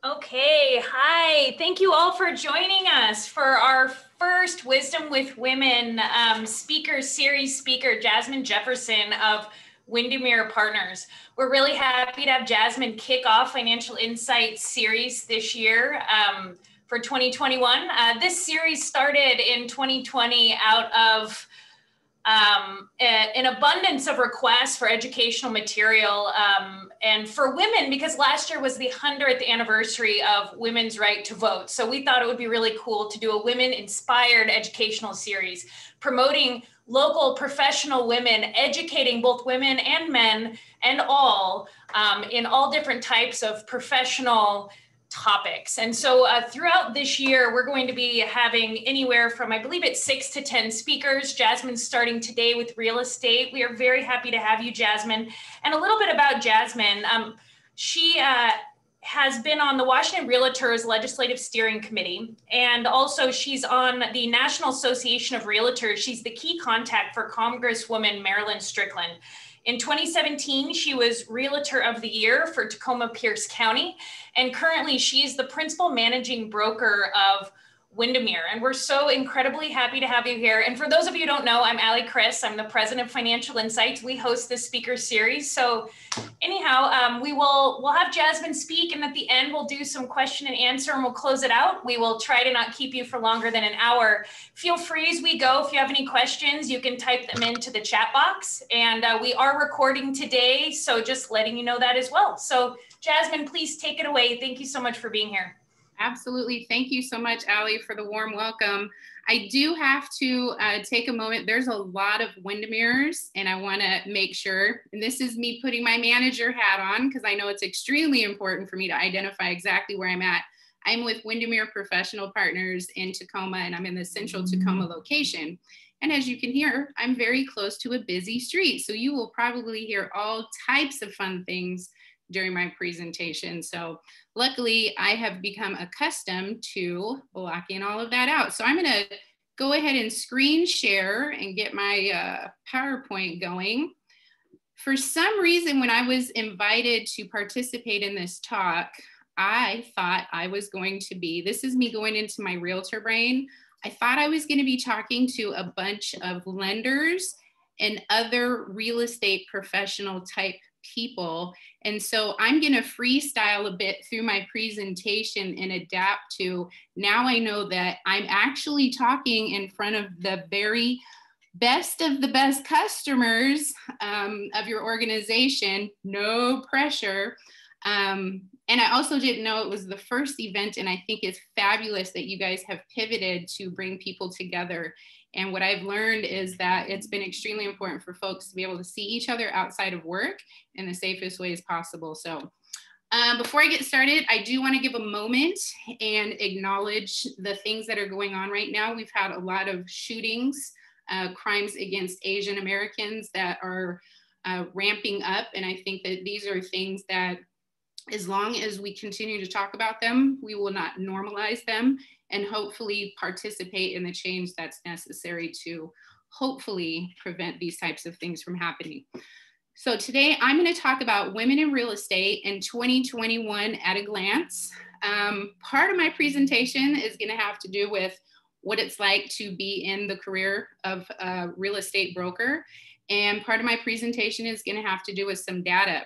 Okay, hi. Thank you all for joining us for our first Wisdom with Women series speaker, Jasmine Jefferson of Windermere Partners. We're really happy to have Jasmine kick off Financial Insights series this year for 2021. This series started in 2020 out of an abundance of requests for educational material and for women, because last year was the 100th anniversary of women's right to vote. So we thought it would be really cool to do a women-inspired educational series promoting local professional women, educating both women and men and all in all different types of professional topics. And so throughout this year, we're going to be having anywhere from, I believe it's 6 to 10 speakers. Jasmine's starting today with real estate. We are very happy to have you, Jasmine. And a little bit about Jasmine. She has been on the Washington Realtors Legislative Steering Committee, and also she's on the National Association of Realtors. She's the key contact for Congresswoman Marilyn Strickland. In 2017, she was Realtor of the Year for Tacoma Pierce County, and currently she is the principal managing broker of Windermere. And we're so incredibly happy to have you here. And for those of you who don't know, I'm Allie Chris. I'm the president of Financial Insights. We host this speaker series. So anyhow, we'll have Jasmine speak, and at the end we'll do some question and answer, and we'll close it out. We will try to not keep you for longer than an hour. Feel free as we go. If you have any questions, you can type them into the chat box. And we are recording today, so just letting you know that as well. So Jasmine, please take it away. Thank you so much for being here. Absolutely. Thank you so much, Allie, for the warm welcome. I do have to take a moment. There's a lot of Windermere's, and I want to make sure, and this is me putting my manager hat on because I know it's extremely important for me to identify exactly where I'm at. I'm with Windermere Professional Partners in Tacoma, and I'm in the central Tacoma location. And as you can hear, I'm very close to a busy street. So you will probably hear all types of fun things during my presentation. So luckily I have become accustomed to blocking all of that out. So I'm gonna go ahead and screen share and get my PowerPoint going. For some reason, when I was invited to participate in this talk, I thought I was going to be, this is me going into my realtor brain, I thought I was gonna be talking to a bunch of lenders and other real estate professional type people. And so I'm going to freestyle a bit through my presentation and adapt to, now I know that I'm actually talking in front of the very best of the best customers of your organization, no pressure. And I also didn't know it was the first event, and I think it's fabulous that you guys have pivoted to bring people together. And what I've learned is that it's been extremely important for folks to be able to see each other outside of work in the safest ways possible. So before I get started, I do want to give a moment and acknowledge the things that are going on right now. We've had a lot of shootings, crimes against Asian Americans that are ramping up. And I think that these are things that, as long as we continue to talk about them, we will not normalize them and hopefully participate in the change that's necessary to hopefully prevent these types of things from happening. So today I'm going to talk about women in real estate in 2021 at a glance. Part of my presentation is going to have to do with what it's like to be in the career of a real estate broker. And part of my presentation is going to have to do with some data.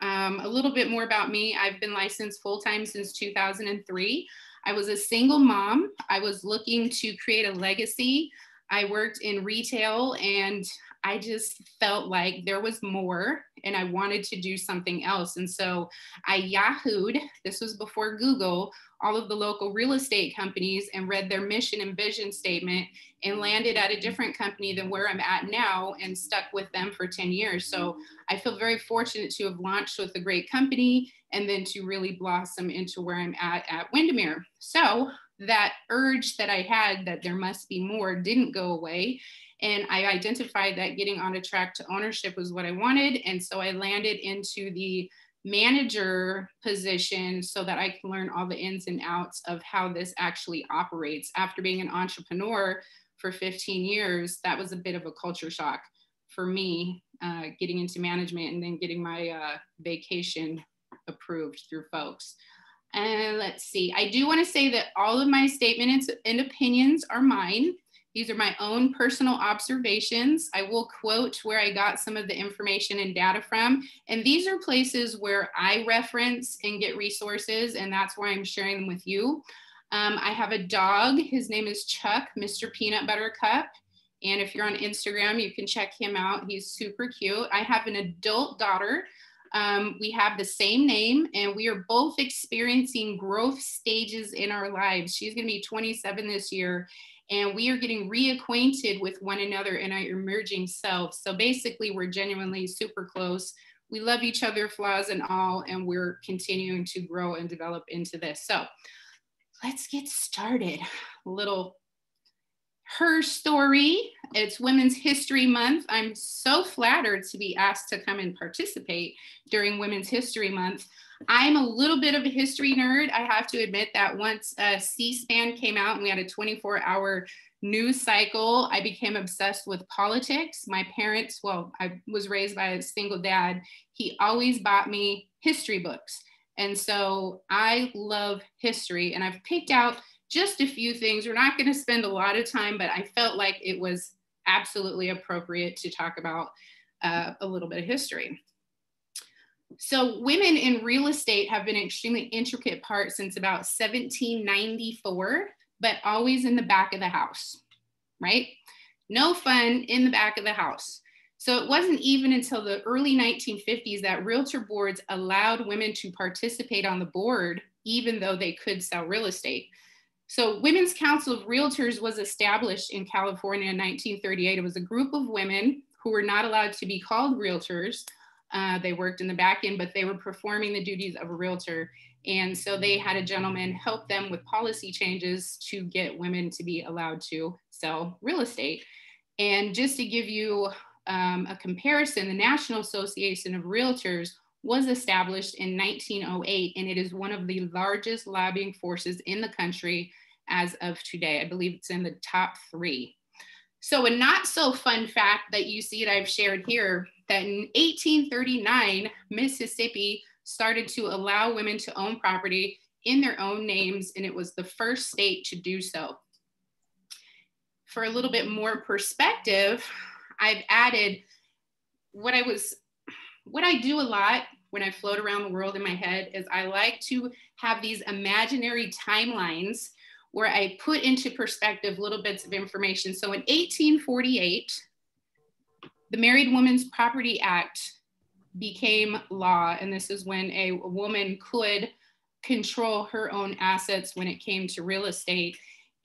A little bit more about me. I've been licensed full-time since 2003. I was a single mom. I was looking to create a legacy. I worked in retail, and I just felt like there was more and I wanted to do something else. And so I Yahooed, this was before Google, all of the local real estate companies and read their mission and vision statement and landed at a different company than where I'm at now and stuck with them for 10 years. So I feel very fortunate to have launched with a great company and then to really blossom into where I'm at Windermere. So that urge that I had that there must be more didn't go away. And I identified that getting on a track to ownership was what I wanted. And so I landed into the manager position so that I can learn all the ins and outs of how this actually operates. After being an entrepreneur for 15 years, that was a bit of a culture shock for me, getting into management and then getting my vacation approved through folks. And let's see, I do want to say that all of my statements and opinions are mine. These are my own personal observations. I will quote where I got some of the information and data from. And these are places where I reference and get resources, and that's why I'm sharing them with you. I have a dog. His name is Chuck, Mr. Peanut Butter Cup. And if you're on Instagram, you can check him out. He's super cute. I have an adult daughter. We have the same name, and we are both experiencing growth stages in our lives. She's going to be 27 this year, and we are getting reacquainted with one another in our emerging selves. So basically, we're genuinely super close. We love each other, flaws and all, and we're continuing to grow and develop into this. So let's get started. A little her story. It's Women's History Month. I'm so flattered to be asked to come and participate during Women's History Month. I'm a little bit of a history nerd. I have to admit that once C-SPAN came out and we had a 24-hour news cycle, I became obsessed with politics. My parents, well, I was raised by a single dad. He always bought me history books. And so I love history, and I've picked out just a few things. We're not going to spend a lot of time, but I felt like it was absolutely appropriate to talk about a little bit of history. So women in real estate have been an extremely intricate part since about 1794, but always in the back of the house, right? No fun in the back of the house. So it wasn't even until the early 1950s that realtor boards allowed women to participate on the board, even though they could sell real estate. So Women's Council of Realtors was established in California in 1938. It was a group of women who were not allowed to be called realtors. They worked in the back end, but they were performing the duties of a realtor. And so they had a gentleman help them with policy changes to get women to be allowed to sell real estate. And just to give you a comparison, the National Association of Realtors was established in 1908, and it is one of the largest lobbying forces in the country as of today. I believe it's in the top 3. So a not so fun fact that you see that I've shared here, that in 1839, Mississippi started to allow women to own property in their own names, and it was the first state to do so. For a little bit more perspective, I've added what I do a lot when I float around the world in my head is I like to have these imaginary timelines where I put into perspective little bits of information. So in 1848, the Married Women's Property Act became law. And this is when a woman could control her own assets when it came to real estate.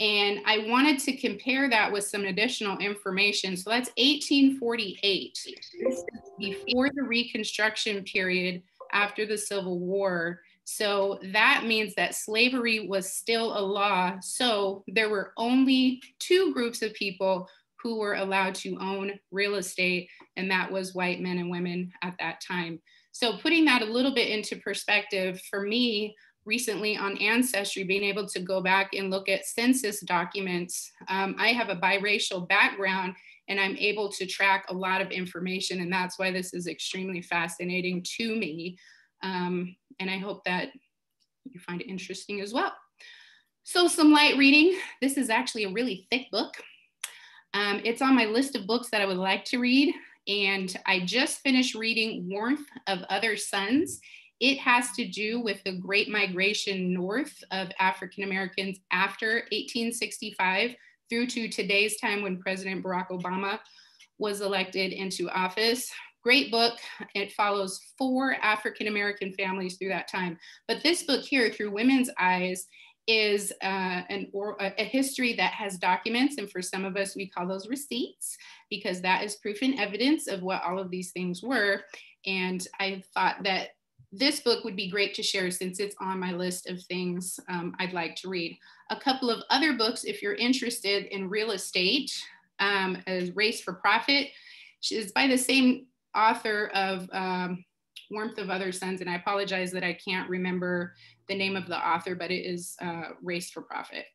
And I wanted to compare that with some additional information. So that's 1848. This is before the Reconstruction period after the Civil War. So that means that slavery was still a law. So there were only 2 groups of people who were allowed to own real estate, and that was white men and women at that time. So putting that a little bit into perspective for me, recently on Ancestry, being able to go back and look at census documents. I have a biracial background, and I'm able to track a lot of information, and that's why this is extremely fascinating to me. And I hope that you find it interesting as well. So some light reading. This is actually a really thick book. It's on my list of books that I would like to read, and I just finished reading Warmth of Other Suns. It has to do with the Great Migration north of African Americans after 1865 through to today's time when President Barack Obama was elected into office. Great book. It follows 4 African American families through that time. But this book here, Through Women's Eyes, is a history that has documents, and for some of us, we call those receipts, because that is proof and evidence of what all of these things were. And I thought that this book would be great to share since it's on my list of things I'd like to read. A couple of other books, if you're interested in real estate, is Race for Profit. She is by the same author of Warmth of Other Suns, and I apologize that I can't remember the name of the author, but it is Race for Profit.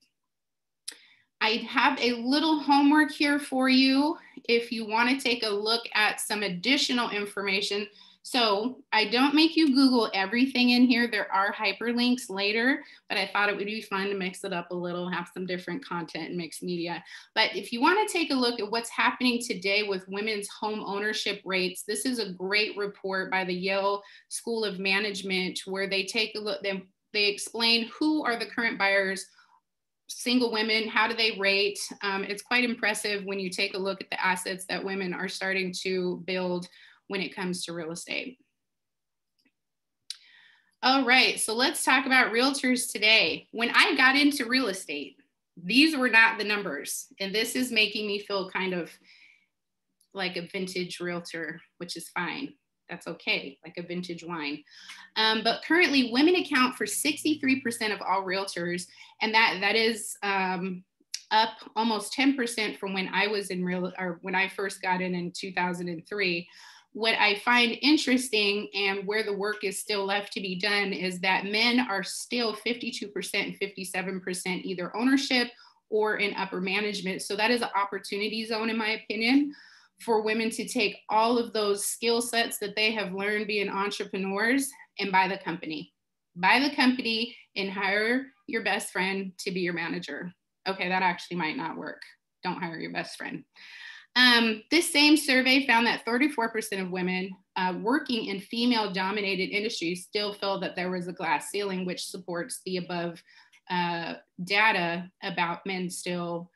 I have a little homework here for you if you want to take a look at some additional information. So I don't make you Google everything in here. There are hyperlinks later, but I thought it would be fun to mix it up a little, have some different content and mixed media. But if you want to take a look at what's happening today with women's home ownership rates, this is a great report by the Yale School of Management where they take a look, they explain who are the current buyers, single women, how do they rate? It's quite impressive when you take a look at the assets that women are starting to build when it comes to real estate. All right, so let's talk about realtors today. When I got into real estate, these were not the numbers, and this is making me feel kind of like a vintage realtor, which is fine. That's okay, like a vintage wine. But currently, women account for 63% of all realtors, and that is up almost 10% from when I was when I first got in 2003. What I find interesting and where the work is still left to be done is that men are still 52% and 57% either ownership or in upper management. So that is an opportunity zone, in my opinion, for women to take all of those skill sets that they have learned being entrepreneurs and buy the company. Buy the company and hire your best friend to be your manager. Okay, that actually might not work. Don't hire your best friend. This same survey found that 34% of women working in female-dominated industries still feel that there was a glass ceiling, which supports the above data about men still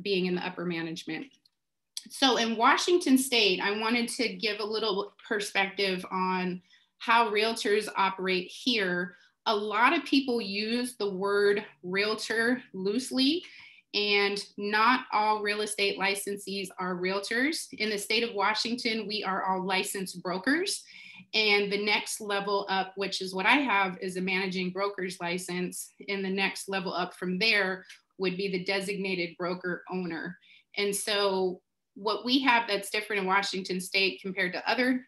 being in the upper management. So in Washington State, I wanted to give a little perspective on how realtors operate here. A lot of people use the word realtor loosely, and not all real estate licensees are realtors. In the state of Washington, we are all licensed brokers. And the next level up, which is what I have, is a managing broker's license. And the next level up from there would be the designated broker owner. And so what we have that's different in Washington State compared to other,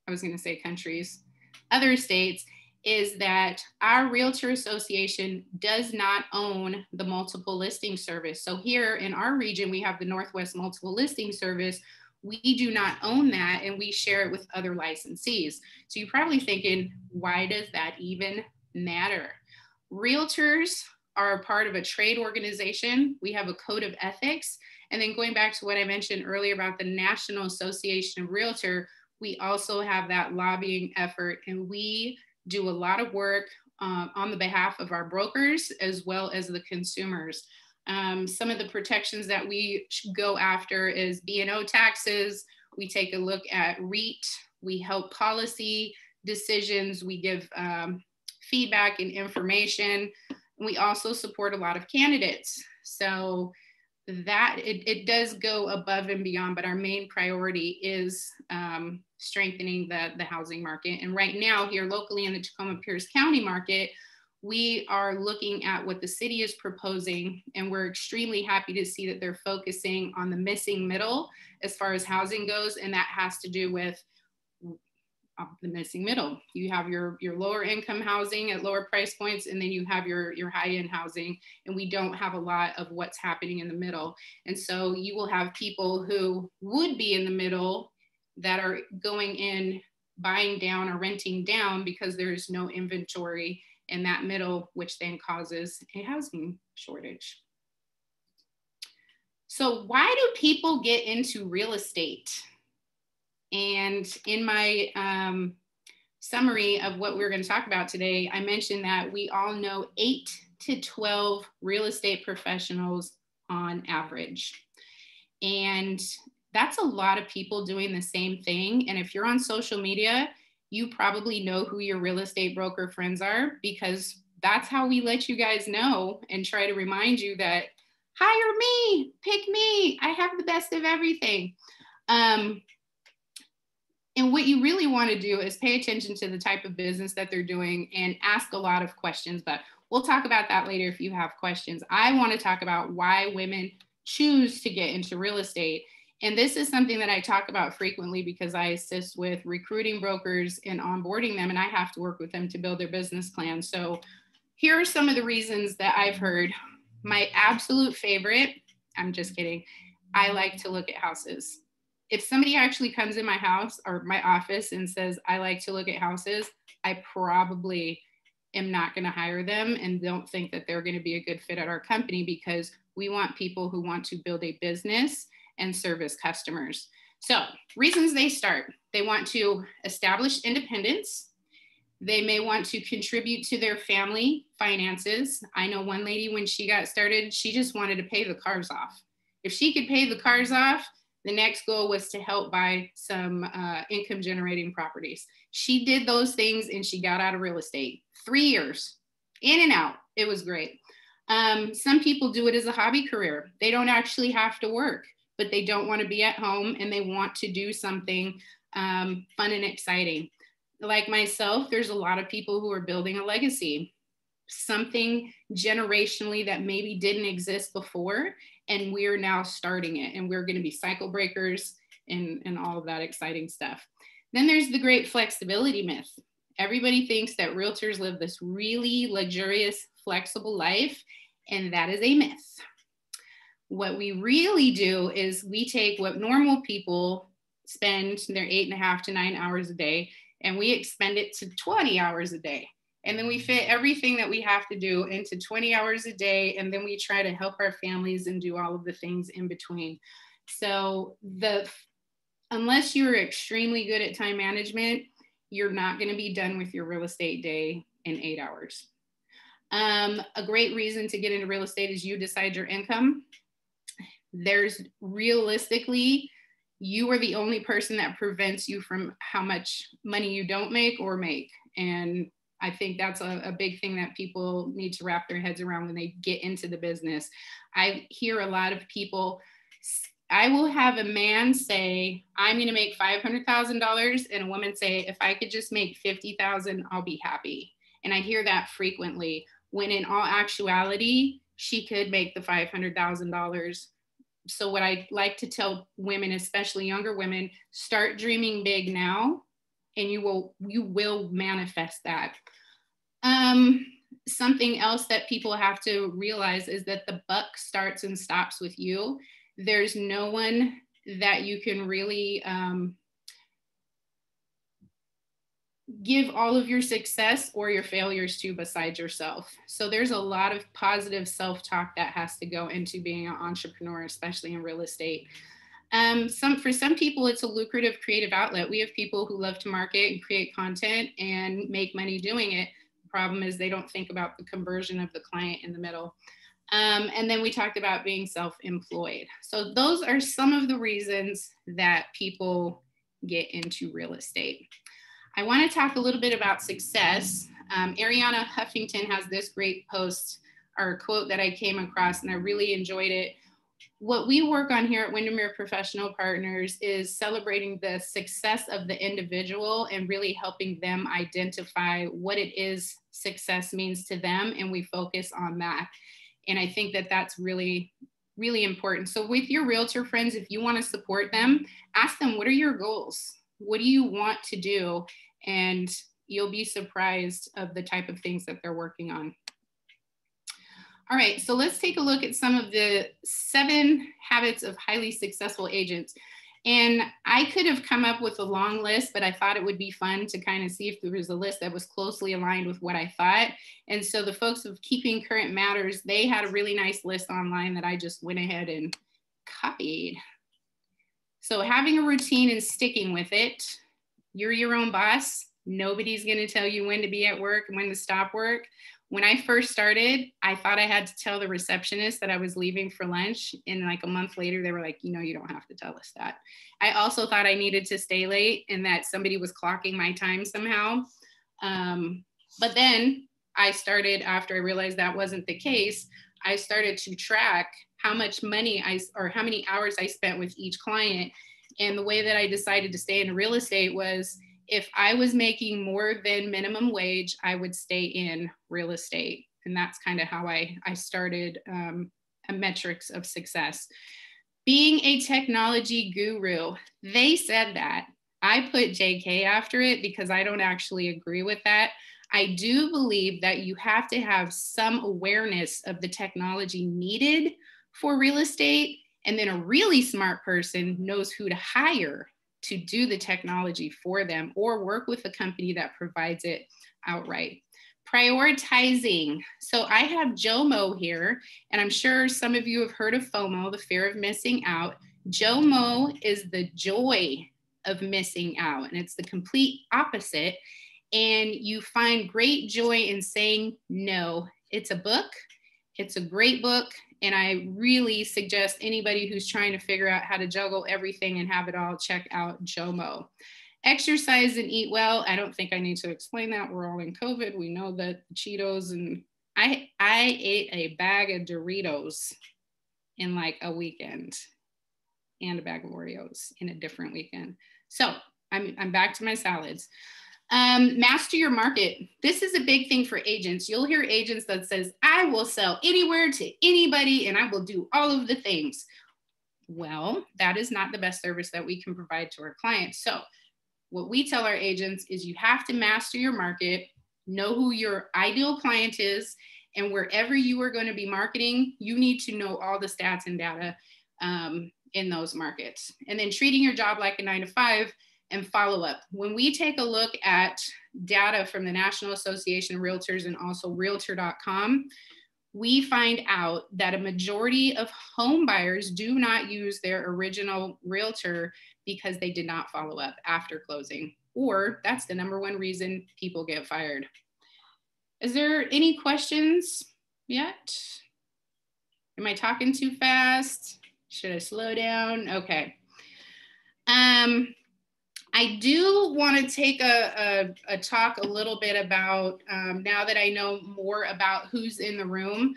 I was gonna say countries, other states, is that our Realtor Association does not own the multiple listing service. So here in our region, we have the Northwest Multiple Listing Service. We do not own that, and we share it with other licensees. So you're probably thinking, why does that even matter? Realtors are a part of a trade organization. We have a code of ethics. And then going back to what I mentioned earlier about the National Association of Realtor, we also have that lobbying effort, and we do a lot of work on the behalf of our brokers as well as the consumers. Some of the protections that we go after is B&O taxes. We take a look at REIT. We help policy decisions. We give feedback and information. We also support a lot of candidates. So that it does go above and beyond, but our main priority is strengthening the housing market. And right now here locally in the Tacoma Pierce County Market, we are looking at what the city is proposing, and we're extremely happy to see that they're focusing on the missing middle as far as housing goes, and that has to do with the missing middle. You have your lower income housing at lower price points, and then you have your high-end housing, and we don't have a lot of what's happening in the middle. And so you will have people who would be in the middle that are going in, buying down or renting down because there's no inventory in that middle, which then causes a housing shortage. So why do people get into real estate? And in my summary of what we're going to talk about today, I mentioned that we all know 8 to 12 real estate professionals on average. And that's a lot of people doing the same thing. And if you're on social media, you probably know who your real estate broker friends are, because that's how we let you guys know and try to remind you that hire me, pick me, I have the best of everything. And what you really want to do is pay attention to the type of business that they're doing and ask a lot of questions, but we'll talk about that later if you have questions. I want to talk about why women choose to get into real estate. And this is something that I talk about frequently because I assist with recruiting brokers and onboarding them, and I have to work with them to build their business plan. So here are some of the reasons that I've heard. My absolute favorite, I'm just kidding, I like to look at houses. if somebody actually comes in my house or my office and says, I like to look at houses, I probably am not going to hire them and don't think that they're going to be a good fit at our company, because we want people who want to build a business and service customers. So reasons they start: they want to establish independence. They may want to contribute to their family finances. I know one lady, when she got started, she just wanted to pay the cars off. If she could pay the cars off, the next goal was to help buy some income generating properties. She did those things and she got out of real estate. 3 years, in and out. It was great. Some people do it as a hobby career. They don't actually have to work, but they don't want to be at home and they want to do something fun and exciting. Like myself, there's a lot of people who are building a legacy, something generationally that maybe didn't exist before, and we're now starting it, and we're going to be cycle breakers and all of that exciting stuff. Then there's the great flexibility myth. Everybody thinks that realtors live this really luxurious, flexible life, and that is a myth. What we really do is we take what normal people spend their 8.5 to 9 hours a day, and we expend it to 20 hours a day. And then we fit everything that we have to do into 20 hours a day. And then we try to help our families and do all of the things in between. So unless you're extremely good at time management, you're not going to be done with your real estate day in 8 hours. A great reason to get into real estate is you decide your income. There's realistically, you are the only person that prevents you from how much money you don't make or make. And I think that's a big thing that people need to wrap their heads around when they get into the business. I hear a lot of people, I will have a man say, I'm going to make $500,000, and a woman say, if I could just make $50,000, I'll be happy. And I hear that frequently, when in all actuality, she could make the $500,000. So what I like to tell women, especially younger women, start dreaming big now, and you will manifest that. Something else that people have to realize is that the buck starts and stops with you. There's no one that you can really give all of your success or your failures to besides yourself. So there's a lot of positive self-talk that has to go into being an entrepreneur, especially in real estate. For some people, it's a lucrative creative outlet. We have people who love to market and create content and make money doing it. The problem is they don't think about the conversion of the client in the middle. And then we talked about being self-employed. So those are some of the reasons that people get into real estate. I want to talk a little bit about success. Ariana Huffington has this great post or quote that I came across, and I really enjoyed it. What we work on here at Windermere Professional Partners is celebrating the success of the individual and really helping them identify what it is success means to them, and we focus on that. And I think that that's really, really important. So with your realtor friends, if you want to support them, ask them, what are your goals? What do you want to do? And you'll be surprised of the type of things that they're working on. All right, so let's take a look at some of the 7 habits of highly successful agents. And I could have come up with a long list, but I thought it would be fun to kind of see if there was a list that was closely aligned with what I thought. And so the folks of Keeping Current Matters, they had a really nice list online that I just went ahead and copied. So having a routine and sticking with it. You're your own boss. Nobody's going to tell you when to be at work and when to stop work. When I first started, I thought I had to tell the receptionist that I was leaving for lunch. And like a month later, they were like, you know, you don't have to tell us that. I also thought I needed to stay late and that somebody was clocking my time somehow. But then I started, after I realized that wasn't the case, I started to track how much money how many hours I spent with each client. And the way that I decided to stay in real estate was, if I was making more than minimum wage, I would stay in real estate. And that's kind of how I started a metrics of success. Being a technology guru, they said that. I put JK after it because I don't actually agree with that. I do believe that you have to have some awareness of the technology needed for real estate. And then a really smart person knows who to hire to do the technology for them or work with a company that provides it outright. Prioritizing. So I have JOMO here, and I'm sure some of you have heard of FOMO, the fear of missing out. JOMO is the joy of missing out, and it's the complete opposite. And you find great joy in saying no. It's a book. It's a great book. And I really suggest anybody who's trying to figure out how to juggle everything and have it all, check out JOMO. Exercise and eat well. I don't think I need to explain that. We're all in COVID. We know that Cheetos, and I ate a bag of Doritos in like a weekend and a bag of Oreos in a different weekend. So I'm back to my salads. Master your market. This is a big thing for agents. You'll hear agents that says, I will sell anywhere to anybody and I will do all of the things. Well, that is not the best service that we can provide to our clients. So what we tell our agents is you have to master your market, know who your ideal client is, and wherever you are going to be marketing, you need to know all the stats and data in those markets. And then treating your job like a 9-to-5 and follow up. When we take a look at data from the National Association of Realtors and also Realtor.com, we find out that a majority of home buyers do not use their original realtor because they did not follow up after closing, or that's the #1 reason people get fired. Is there any questions yet? Am I talking too fast? Should I slow down? Okay. I do want to take a talk a little bit about, now that I know more about who's in the room,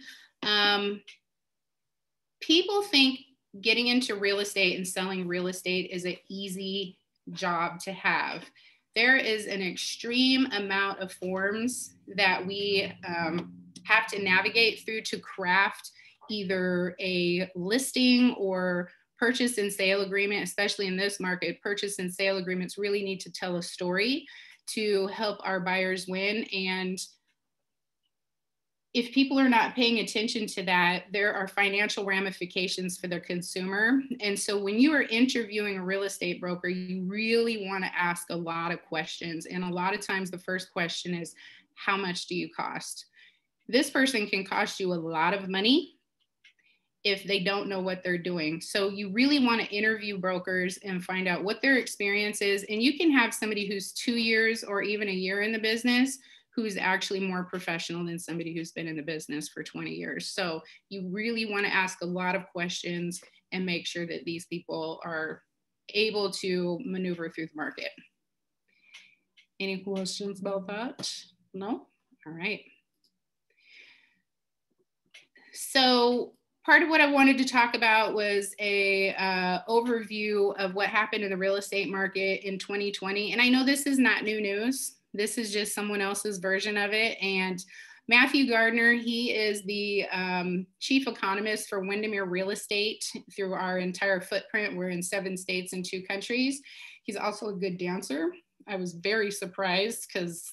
people think getting into real estate and selling real estate is an easy job to have. There is an extreme amount of forms that we have to navigate through to craft either a listing or purchase and sale agreement. Especially in this market, purchase and sale agreements really need to tell a story to help our buyers win. And if people are not paying attention to that, there are financial ramifications for the consumer. And so when you are interviewing a real estate broker, you really want to ask a lot of questions. And a lot of times the first question is, how much do you cost? This person can cost you a lot of money if they don't know what they're doing. So you really want to interview brokers and find out what their experience is. And you can have somebody who's 2 years or even a year in the business who's actually more professional than somebody who's been in the business for 20 years. So you really want to ask a lot of questions and make sure that these people are able to maneuver through the market. Any questions about that? No? All right. So part of what I wanted to talk about was a overview of what happened in the real estate market in 2020. And I know this is not new news. This is just someone else's version of it. And Matthew Gardner, he is the chief economist for Windermere Real Estate through our entire footprint. We're in 7 states and 2 countries. He's also a good dancer. I was very surprised because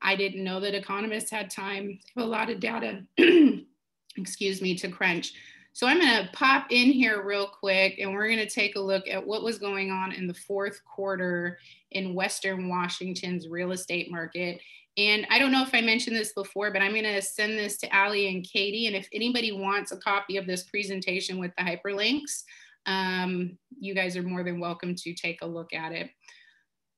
I didn't know that economists had time, a lot of data, excuse me, to crunch. So I'm going to pop in here real quick and we're going to take a look at what was going on in the 4th quarter in Western Washington's real estate market. And I don't know if I mentioned this before, but I'm going to send this to Allie and Katie. And if anybody wants a copy of this presentation with the hyperlinks, you guys are more than welcome to take a look at it.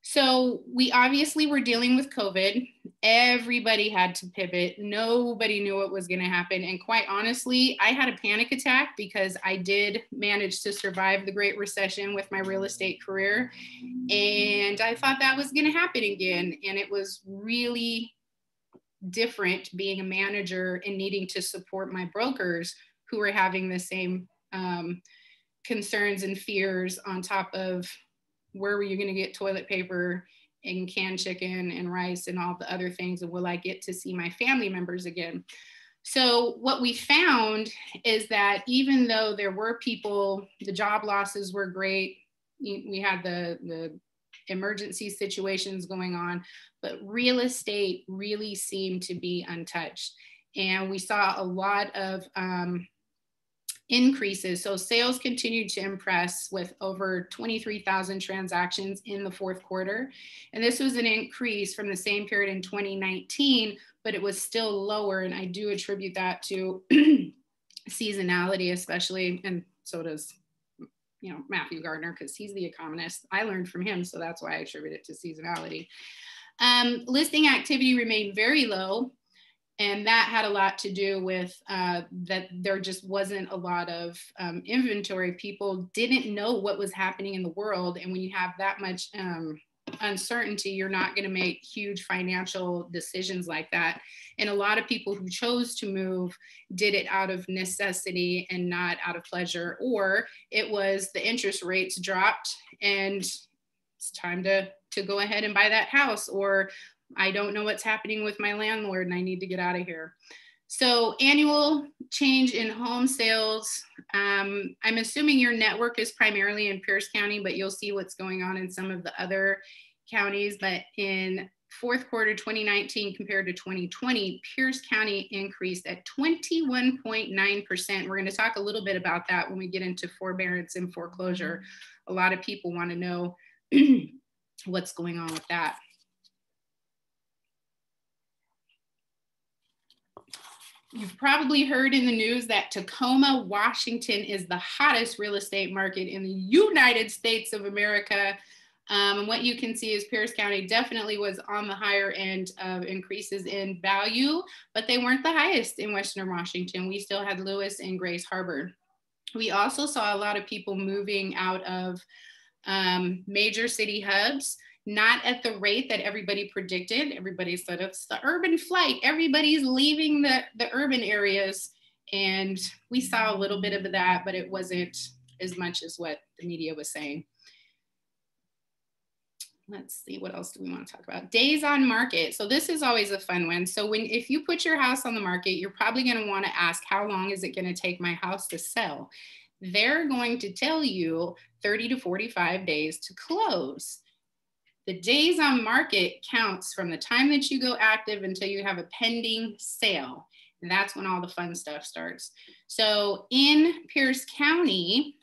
So we obviously were dealing with COVID. Everybody had to pivot. Nobody knew what was going to happen. And quite honestly, I had a panic attack because I did manage to survive the Great Recession with my real estate career. And I thought that was going to happen again. And it was really different being a manager and needing to support my brokers who were having the same concerns and fears on top of where were you going to get toilet paper and canned chicken and rice and all the other things? And will I get to see my family members again? So what we found is that even though there were people, the job losses were great. We had the emergency situations going on, but real estate really seemed to be untouched. And we saw a lot of increases. So sales continued to impress with over 23,000 transactions in the fourth quarter. And this was an increase from the same period in 2019, but it was still lower. And I do attribute that to seasonality, especially, and so does, you know, Matthew Gardner, because he's the economist. I learned from him, so that's why I attribute it to seasonality. Listing activity remained very low. And that had a lot to do with that there just wasn't a lot of inventory. People didn't know what was happening in the world. And when you have that much uncertainty, you're not going to make huge financial decisions like that. And a lot of people who chose to move did it out of necessity and not out of pleasure, or it was the interest rates dropped and it's time to go ahead and buy that house, or I don't know what's happening with my landlord and I need to get out of here. So annual change in home sales. I'm assuming your network is primarily in Pierce County, but you'll see what's going on in some of the other counties. But in fourth quarter 2019 compared to 2020, Pierce County increased at 21.9%. We're going to talk a little bit about that when we get into forbearance and foreclosure. A lot of people want to know what's going on with that. You've probably heard in the news that Tacoma, Washington is the hottest real estate market in the United States of America. And what you can see is Pierce County definitely was on the higher end of increases in value, but they weren't the highest in Western Washington. We still had Lewis and Grace Harbor. We also saw a lot of people moving out of major city hubs, not at the rate that everybody predicted. Everybody said it's the urban flight. Everybody's leaving the urban areas. And we saw a little bit of that, but it wasn't as much as what the media was saying. Let's see, what else do we want to talk about? Days on market. So this is always a fun one. So if you put your house on the market, you're probably going to want to ask, how long is it going to take my house to sell? They're going to tell you 30 to 45 days to close. The days on market counts from the time that you go active until you have a pending sale. And that's when all the fun stuff starts. So in Pierce County,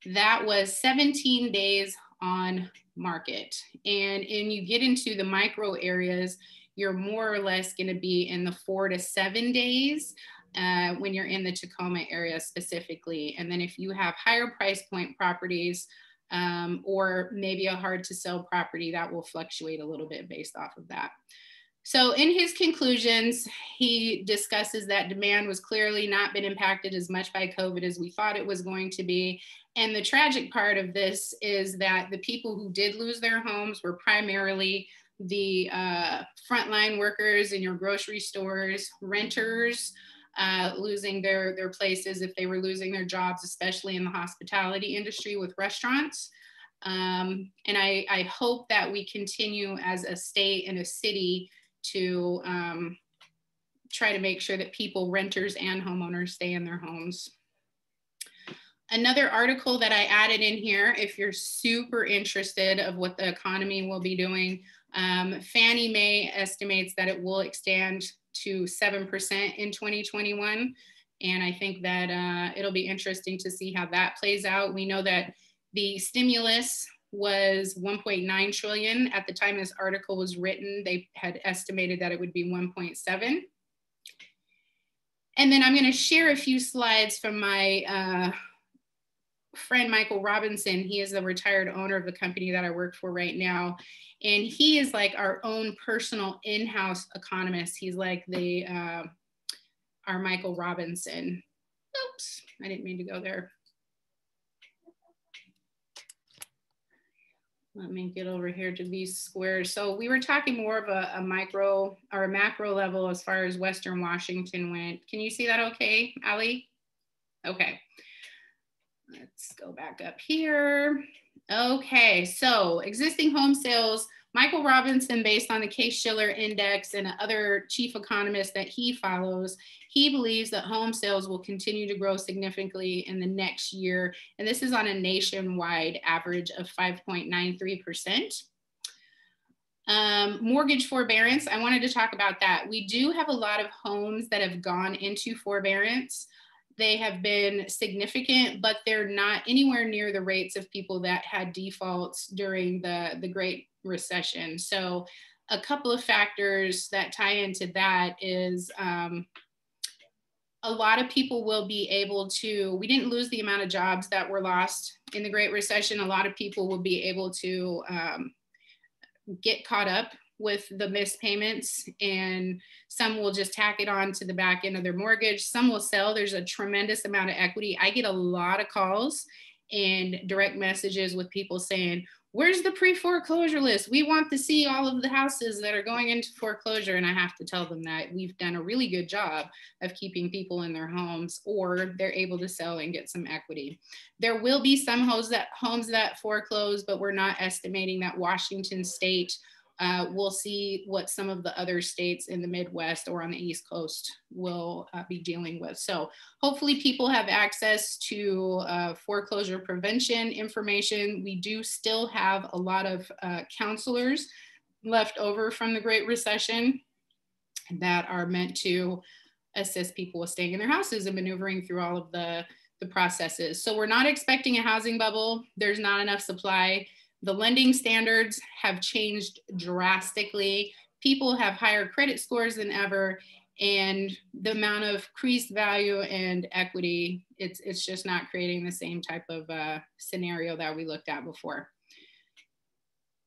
that was 17 days on market. And you get into the micro areas, you're more or less going to be in the 4 to 7 days when you're in the Tacoma area specifically. And then if you have higher price point properties, or maybe a hard to sell property, that will fluctuate a little bit based off of that. So in his conclusions, he discusses that demand was clearly not been impacted as much by COVID as we thought it was going to be. And the tragic part of this is that the people who did lose their homes were primarily the frontline workers in your grocery stores, renters, losing their places if they were losing their jobs, especially in the hospitality industry with restaurants. And I hope that we continue as a state and a city to try to make sure that people, renters and homeowners, stay in their homes. Another article that I added in here, if you're super interested of what the economy will be doing, Fannie Mae estimates that it will extend to 7% in 2021. And I think that it'll be interesting to see how that plays out. We know that the stimulus was 1.9 trillion. At the time this article was written, they had estimated that it would be 1.7. And then I'm going to share a few slides from my friend Michael Robinson. He is the retired owner of the company that I work for right now. And he is like our own personal in-house economist. He's like the our Michael Robinson. Oops, I didn't mean to go there. Let me get over here to these squares. So we were talking more of a micro or a macro level as far as Western Washington went. Can you see that okay, Ali? Okay. Let's go back up here. Okay, so existing home sales, Michael Robinson, based on the Case-Shiller Index and other chief economists that he follows, he believes that home sales will continue to grow significantly in the next year. And this is on a nationwide average of 5.93%. Mortgage forbearance, I wanted to talk about that. We do have a lot of homes that have gone into forbearance. They have been significant, but they're not anywhere near the rates of people that had defaults during the Great Recession. So a couple of factors that tie into that is a lot of people will be able to, we didn't lose the amount of jobs that were lost in the Great Recession. A lot of people will be able to get caught up with the missed payments, and some will just tack it on to the back end of their mortgage. Some will sell. There's a tremendous amount of equity. I get a lot of calls and direct messages with people saying, where's the pre-foreclosure list? We want to see all of the houses that are going into foreclosure. And I have to tell them that we've done a really good job of keeping people in their homes, or they're able to sell and get some equity. There will be some homes that foreclose, but we're not estimating that Washington state. We'll see what some of the other states in the Midwest or on the East Coast will be dealing with. So hopefully people have access to foreclosure prevention information. We do still have a lot of counselors left over from the Great Recession that are meant to assist people with staying in their houses and maneuvering through all of the processes. So we're not expecting a housing bubble. There's not enough supply. The lending standards have changed drastically. People have higher credit scores than ever, and the amount of increased value and equity, it's just not creating the same type of scenario that we looked at before.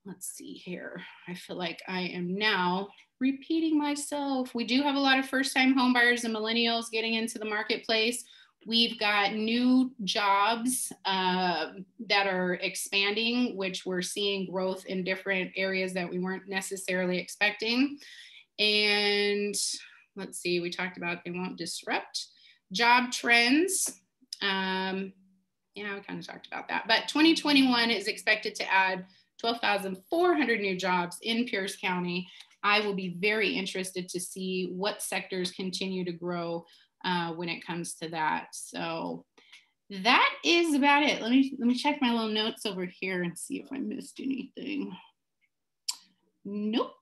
Let's see here. I feel like I am now repeating myself. We do have a lot of first-time home buyers and millennials getting into the marketplace. We've got new jobs that are expanding, which we're seeing growth in different areas that we weren't necessarily expecting. And let's see, we talked about they won't disrupt. Job trends. Yeah, we kind of talked about that. But 2021 is expected to add 12,400 new jobs in Pierce County. I will be very interested to see what sectors continue to grow when it comes to that. So that is about it. Let me check my little notes over here and see if I missed anything. Nope.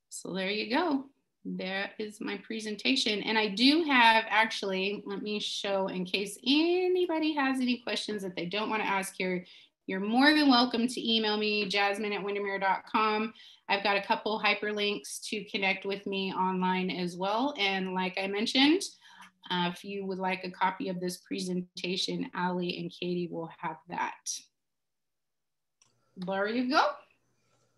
So there you go. That is my presentation. And I do have, actually, let me show in case anybody has any questions that they don't want to ask here. You're more than welcome to email me, jasmine@windermere.com. I've got a couple hyperlinks to connect with me online as well. And like I mentioned, if you would like a copy of this presentation, Ali and Katie will have that. There you go.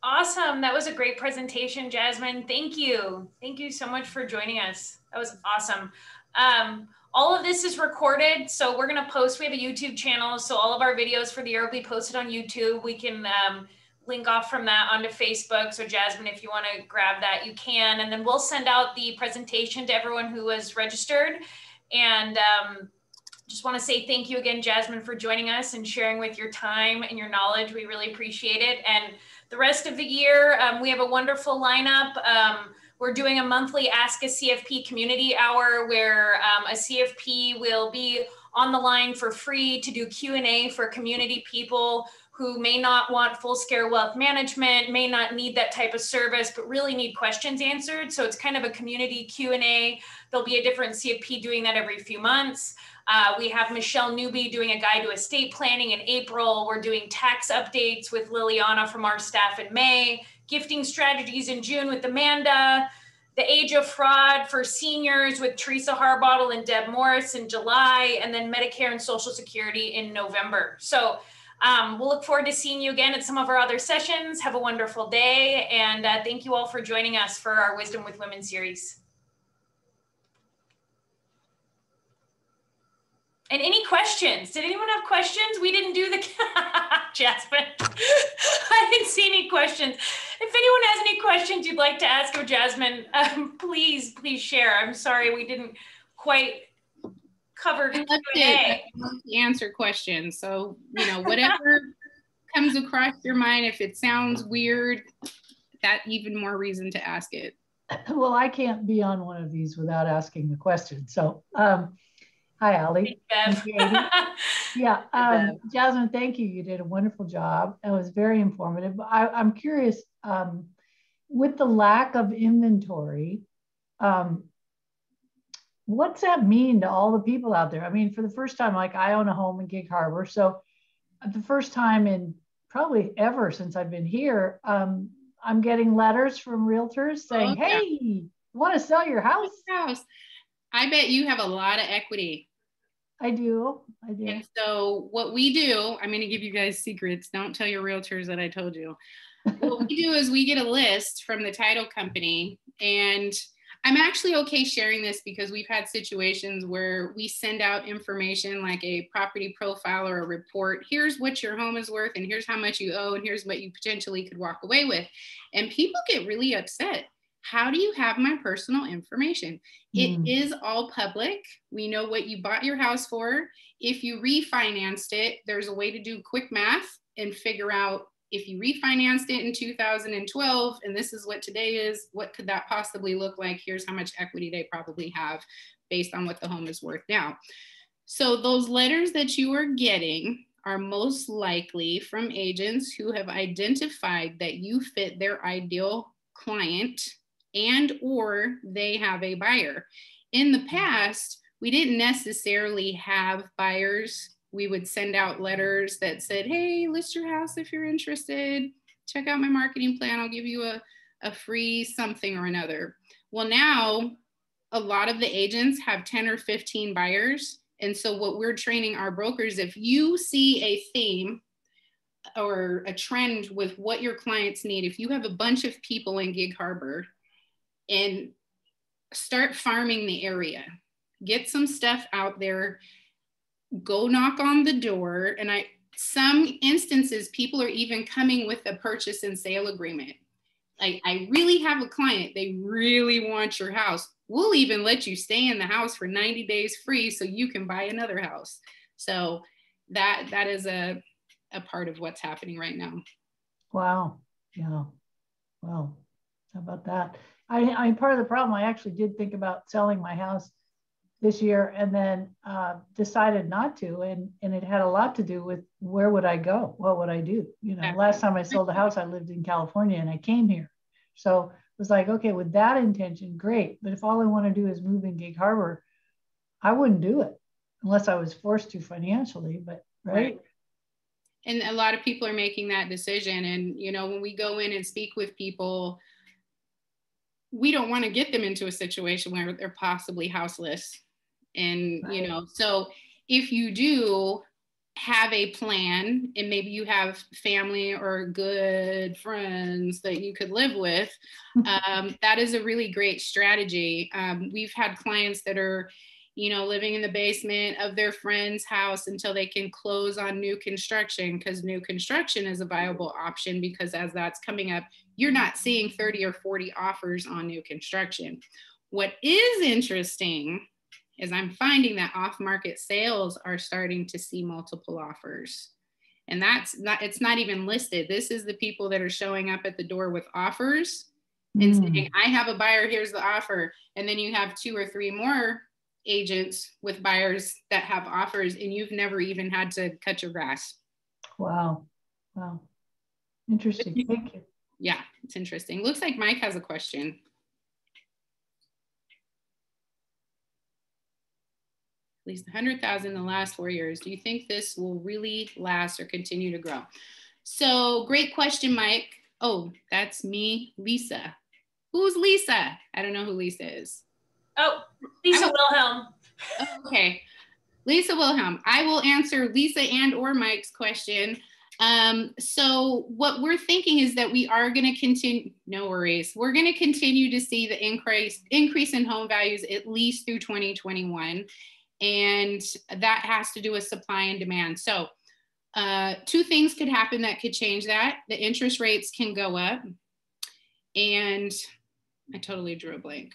Awesome. That was a great presentation, Jasmine. Thank you. Thank you so much for joining us. That was awesome. All of this is recorded, so we're going to post. We have a YouTube channel, so all of our videos for the year will be posted on YouTube. We can link off from that onto Facebook. So Jasmine, if you want to grab that, you can. And then we'll send out the presentation to everyone who was registered. And just want to say thank you again, Jasmine, for joining us and sharing with your time and your knowledge. We really appreciate it. And the rest of the year, we have a wonderful lineup. We're doing a monthly Ask a CFP community hour where a CFP will be on the line for free to do Q&A for community people who may not want full-scale wealth management, may not need that type of service, but really need questions answered. So it's kind of a community Q&A. There'll be a different CFP doing that every few months. We have Michelle Newby doing a guide to estate planning in April. We're doing tax updates with Liliana from our staff in May, gifting strategies in June with Amanda, the age of fraud for seniors with Teresa Harbottle and Deb Morris in July, and then Medicare and Social Security in November. So we'll look forward to seeing you again at some of our other sessions. Have a wonderful day. And thank you all for joining us for our Wisdom with Women series. And any questions? Did anyone have questions? We didn't do the, Jasmine. I didn't see any questions. If anyone has any questions you'd like to ask of Jasmine, please share. I'm sorry we didn't quite cover Q&A. I love to answer questions. So, you know, whatever comes across your mind, if it sounds weird, that even more reason to ask it. Well, I can't be on one of these without asking the question. So, hi, Ali. Yeah, Jasmine, thank you. You did a wonderful job. It was very informative. I'm curious, with the lack of inventory, what's that mean to all the people out there? I mean, for the first time, like I own a home in Gig Harbor. So the first time in probably ever since I've been here, I'm getting letters from realtors saying, Oh, yeah. hey, you want to sell your house? I bet you have a lot of equity. I do. And so what we do, I'm going to give you guys secrets. Don't tell your realtors that I told you. What we do is we get a list from the title company, and I'm actually okay sharing this because we've had situations where we send out information like a property profile or a report. Here's what your home is worth, and here's how much you owe, and here's what you potentially could walk away with. And people get really upset. How do you have my personal information? It is all public. We know what you bought your house for. If you refinanced it, there's a way to do quick math and figure out if you refinanced it in 2012, and this is what today is, what could that possibly look like? Here's how much equity they probably have based on what the home is worth now. So those letters that you are getting are most likely from agents who have identified that you fit their ideal client and or they have a buyer. In the past, we didn't necessarily have buyers. We would send out letters that said, hey, list your house if you're interested. Check out my marketing plan. I'll give you a free something or another. Well, now a lot of the agents have 10 or 15 buyers. And so what we're training our brokers, if you see a theme or a trend with what your clients need, if you have a bunch of people in Gig Harbor, and start farming the area, get some stuff out there, go knock on the door. And some instances, people are even coming with a purchase and sale agreement. Like, I really have a client, they really want your house. We'll even let you stay in the house for 90 days free so you can buy another house. So that is a part of what's happening right now. Wow. Yeah. Wow. How about that? I'm part of the problem. I actually did think about selling my house this year and then decided not to. And it had a lot to do with where would I go? What would I do? You know, last time I sold a house, I lived in California and I came here. So it was like, okay, with that intention, great. But if all I want to do is move in Gig Harbor, I wouldn't do it unless I was forced to financially, but right. And a lot of people are making that decision. And, you know, when we go in and speak with people, we don't want to get them into a situation where they're possibly houseless. And, you know, so if you do have a plan and maybe you have family or good friends that you could live with, that is a really great strategy. We've had clients that are, you know, living in the basement of their friend's house until they can close on new construction, because new construction is a viable option, because as that's coming up, you're not seeing 30 or 40 offers on new construction. What is interesting is I'm finding that off-market sales are starting to see multiple offers. And it's not even listed. This is the people that are showing up at the door with offers and saying, I have a buyer, here's the offer. And then you have 2 or 3 more agents with buyers that have offers, and you've never even had to cut your grass. Wow. Wow. Interesting. Thank you. Yeah, it's interesting. Looks like Mike has a question. At least 100,000 in the last 4 years. Do you think this will really last or continue to grow? So great question, Mike. Oh, that's me, Lisa. Who's Lisa? I don't know who Lisa is. Oh, Lisa Wilhelm. Oh, okay. Lisa Wilhelm. I will answer Lisa and or Mike's question. So what we're thinking is that we are going to continue, no worries. We're going to continue to see the increase in home values at least through 2021. And that has to do with supply and demand. So 2 things could happen that could change that. The interest rates can go up, and I totally drew a blank.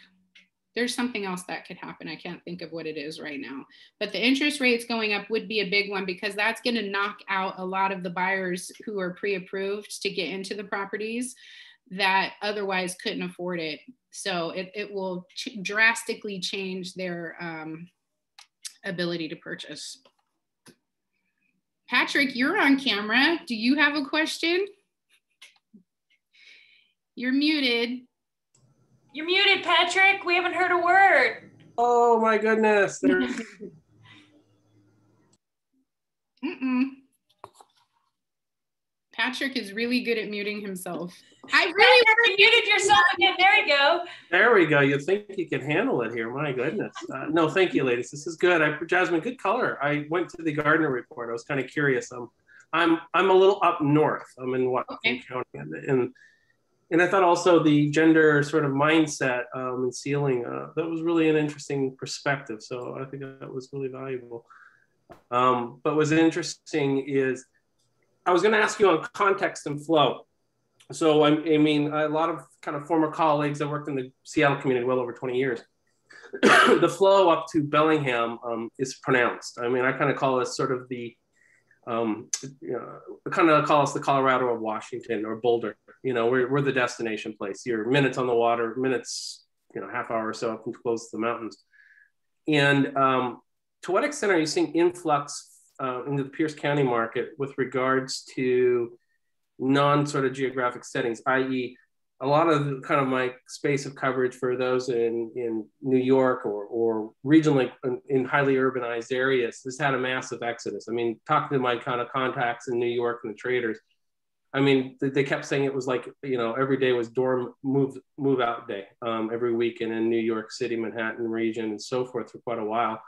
There's something else that could happen. I can't think of what it is right now, but the interest rates going up would be a big one, because that's going to knock out a lot of the buyers who are pre-approved to get into the properties that otherwise couldn't afford it. So it will drastically change their ability to purchase. Patrick, you're on camera. Do you have a question? You're muted. You're muted, Patrick. We haven't heard a word. Oh my goodness. Patrick is really good at muting himself. I really you muted yourself again. There you go. There we go. You think you can handle it here? My goodness. No, thank you, ladies. This is good. Jasmine, good color. I went to the Gardner report. I was kind of curious. I'm a little up north. I'm in Whatcom County, and I thought also the gender sort of mindset and ceiling, that was really an interesting perspective. So I think that was really valuable. But what's interesting is I was going to ask you on context and flow. So I mean, a lot of kind of former colleagues that worked in the Seattle community well over 20 years. The flow up to Bellingham is pronounced. I mean, I kind of call this sort of the kind of call us the Colorado of Washington or Boulder. You know, we're the destination place. You're minutes on the water, minutes, half hour or so up and close to the mountains. And to what extent are you seeing influx into the Pierce County market with regards to non-sort of geographic settings, i.e. a lot of kind of my space of coverage for those in New York or regionally in highly urbanized areas has had a massive exodus. I mean, talking to my kind of contacts in New York and the traders, I mean, they kept saying it was like, every day was dorm move out day every weekend in New York City, Manhattan region and so forth for quite a while.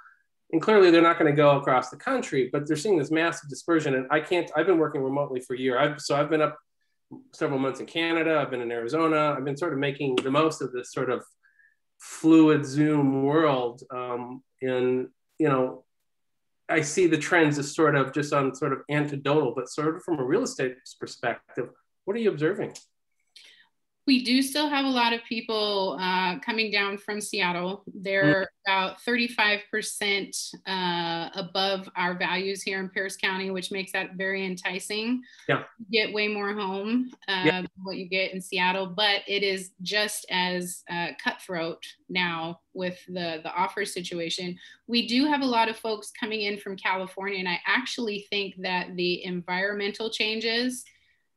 And clearly they're not going to go across the country, but they're seeing this massive dispersion. And I've been working remotely for a year. I've been up several months in Canada. I've been in Arizona. I've been sort of making the most of this sort of fluid Zoom world. I see the trends as sort of just on sort of anecdotal, but sort of from a real estate perspective, what are you observing? We do still have a lot of people coming down from Seattle. They're about 35% above our values here in Pierce County, which makes that very enticing. Yeah. You get way more home than what you get in Seattle, but it is just as cutthroat now with the offer situation. We do have a lot of folks coming in from California, and I actually think that the environmental changes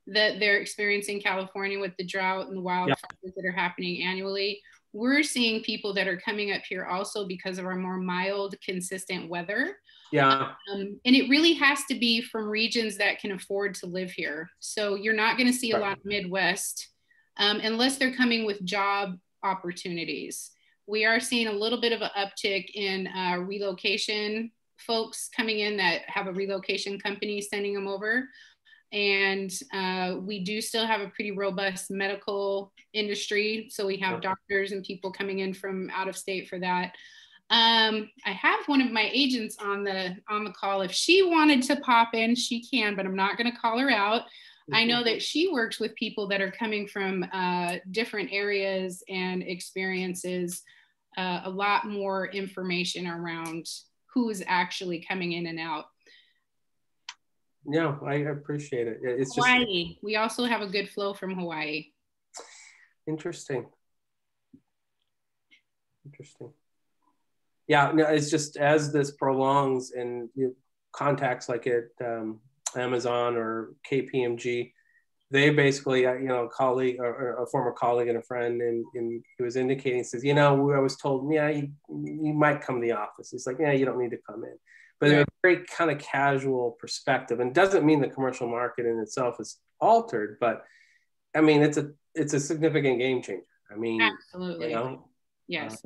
that they're experiencing in California with the drought and the wildfires that are happening annually, we're seeing people that are coming up here also because of our more mild, consistent weather. Yeah. And it really has to be from regions that can afford to live here. So you're not going to see a lot of Midwest unless they're coming with job opportunities. We are seeing a little bit of an uptick in relocation folks coming in that have a relocation company sending them over. And we do still have a pretty robust medical industry. So we have doctors and people coming in from out of state for that. I have one of my agents on the call. If she wanted to pop in, she can, but I'm not going to call her out. I know that she works with people that are coming from different areas and experiences a lot more information around who is actually coming in and out. Yeah, I appreciate it. It's Hawaii. Just, we also have a good flow from Hawaii. Interesting. Yeah, no, it's just as this prolongs and contacts like at Amazon or KPMG, they basically, a colleague or a former colleague and a friend, and he was indicating, says, I was told, you might come to the office. It's like, you don't need to come in. But in a very kind of casual perspective, and doesn't mean the commercial market in itself is altered, but I mean, it's a significant game changer. I mean, absolutely. Yes.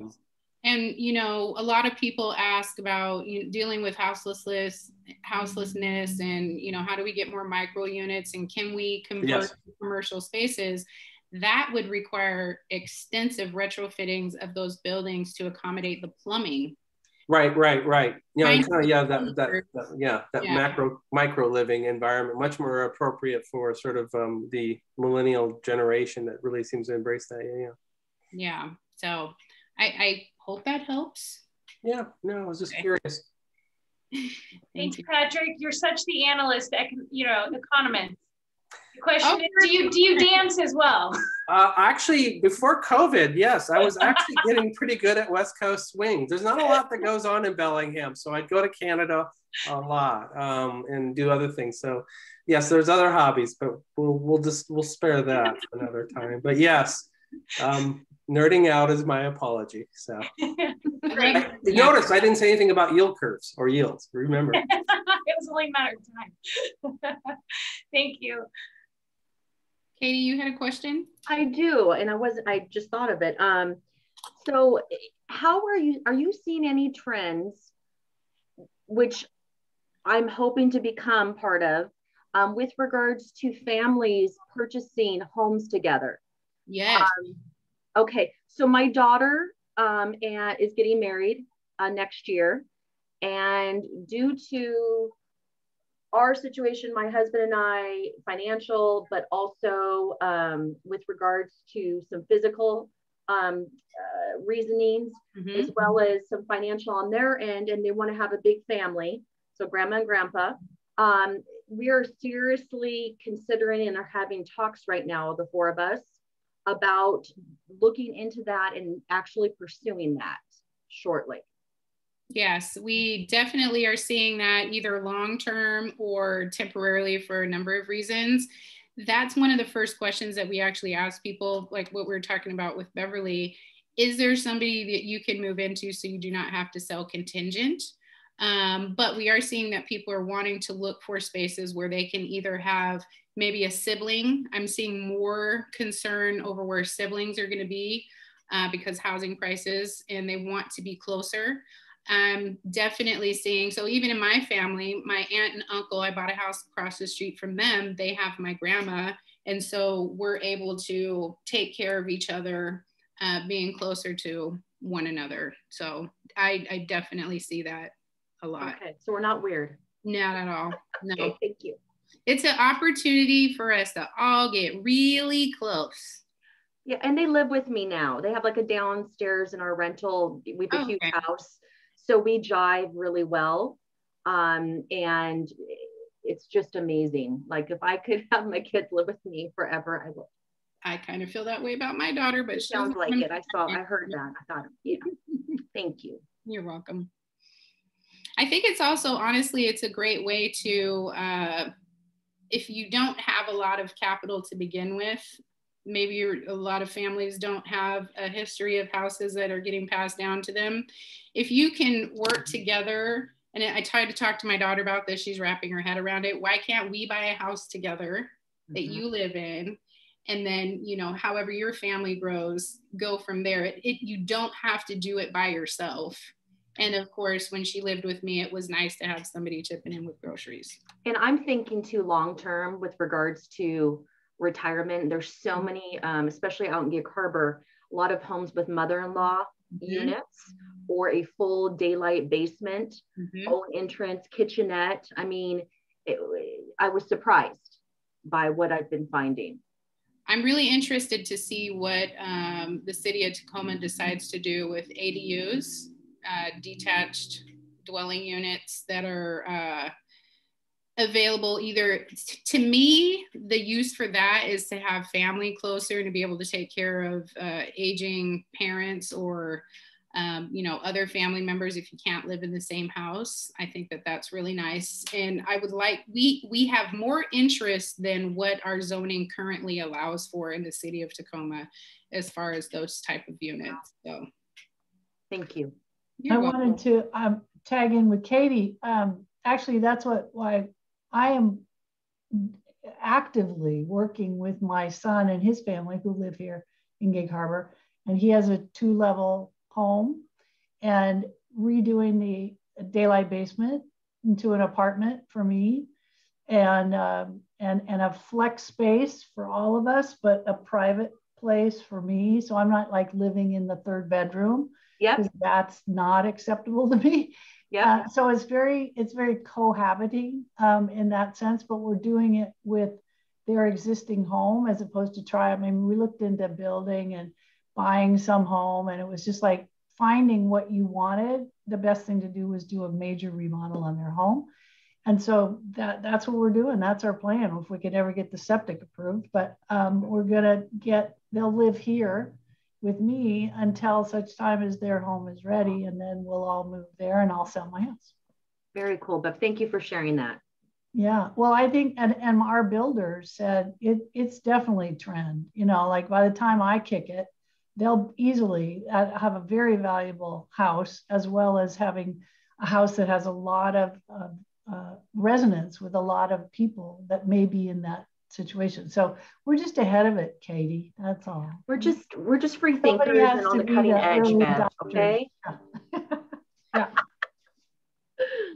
And, a lot of people ask about dealing with houselessness and, how do we get more micro units and can we convert commercial spaces? That would require extensive retrofittings of those buildings to accommodate the plumbing. Right. Macro micro living environment, much more appropriate for sort of the millennial generation that really seems to embrace that. Yeah. So I hope that helps. Yeah. No, I was just curious. Thanks, Patrick. You're such the analyst, economist. The question is, do you dance as well? Actually, before COVID, yes, I was actually getting pretty good at West Coast swings. There's not a lot that goes on in Bellingham, so I'd go to Canada a lot and do other things. So, yes, there's other hobbies, but we'll spare that for another time. But yes, Nerding out is my apology. So Great. notice I didn't say anything about yield curves or yields. Remember, It was only a matter of time. Thank you. Katie, you had a question? I do, and I just thought of it. So how are you seeing any trends, which I'm hoping to become part of, with regards to families purchasing homes together? Yes. Okay, so my daughter is getting married next year, and due to our situation, my husband and I, financial, but also with regards to some physical reasonings, as well as some financial on their end, and they want to have a big family, so grandma and grandpa. We are seriously considering and are having talks right now, the four of us, about looking into that and actually pursuing that shortly. Yes, we definitely are seeing that either long-term or temporarily for a number of reasons. That's one of the first questions that we actually ask people, like what we're talking about with Beverly. Is there somebody that you can move into so you do not have to sell contingent? But we are seeing that people are wanting to look for spaces where they can either have maybe a sibling. I'm seeing more concern over where siblings are going to be because housing prices, and they want to be closer. I'm definitely seeing, so even in my family, my aunt and uncle, I bought a house across the street from them. They have my grandma. And so we're able to take care of each other, being closer to one another. So I definitely see that a lot. Okay, so we're not weird. Not at all. No. Okay, thank you. It's an opportunity for us to all get really close. Yeah, and they live with me now. They have like a downstairs in our rental. We have a huge house. So we jive really well. And it's just amazing. Like if I could have my kids live with me forever, I would. I kind of feel that way about my daughter, but she sounds like it. I heard that. I thought, yeah. Thank you. You're welcome. I think it's also, honestly, it's a great way to, if you don't have a lot of capital to begin with, maybe a lot of families don't have a history of houses that are getting passed down to them. If you can work together, and I tried to talk to my daughter about this, she's wrapping her head around it. Why can't we buy a house together that you live in? And then, you know, however your family grows, go from there. You don't have to do it by yourself. And of course, when she lived with me, it was nice to have somebody chipping in with groceries. And I'm thinking too long-term with regards to retirement. There's so many, especially out in Gig Harbor, a lot of homes with mother-in-law units or a full daylight basement, own entrance, kitchenette. I mean, I was surprised by what I've been finding. I'm really interested to see what the city of Tacoma decides to do with ADUs, detached dwelling units that are available. Either, to me, the use for that is to have family closer and to be able to take care of aging parents or you know, other family members if you can't live in the same house. I think that that's really nice. And I would like, we have more interest than what our zoning currently allows for in the city of Tacoma as far as those type of units. So thank you. You're welcome. Wanted to tag in with Katie. Actually, that's why I am actively working with my son and his family who live here in Gig Harbor, and he has a 2-level home, and redoing the daylight basement into an apartment for me, and a flex space for all of us, but a private place for me. So I'm not like living in the 3rd bedroom. Yeah, because that's not acceptable to me. Yeah. So it's very cohabiting in that sense, but we're doing it with their existing home as opposed to I mean, we looked into building and buying some home, and it was just like finding what you wanted. The best thing to do was do a major remodel on their home. And so that's what we're doing. That's our plan if we could ever get the septic approved. But we're gonna they'll live here with me until such time as their home is ready, and then we'll all move there and I'll sell my house. Very cool, Bev. Thank you for sharing that. Yeah, well, I think, and our builders said it's definitely a trend. You know, like by the time I kick it, they'll easily have a very valuable house, as well as having a house that has a lot of resonance with a lot of people that may be in that situation. So we're just ahead of it, Katie. That's all. We're just free thinkers and on the cutting edge, Bev. Okay. Yeah. Yeah.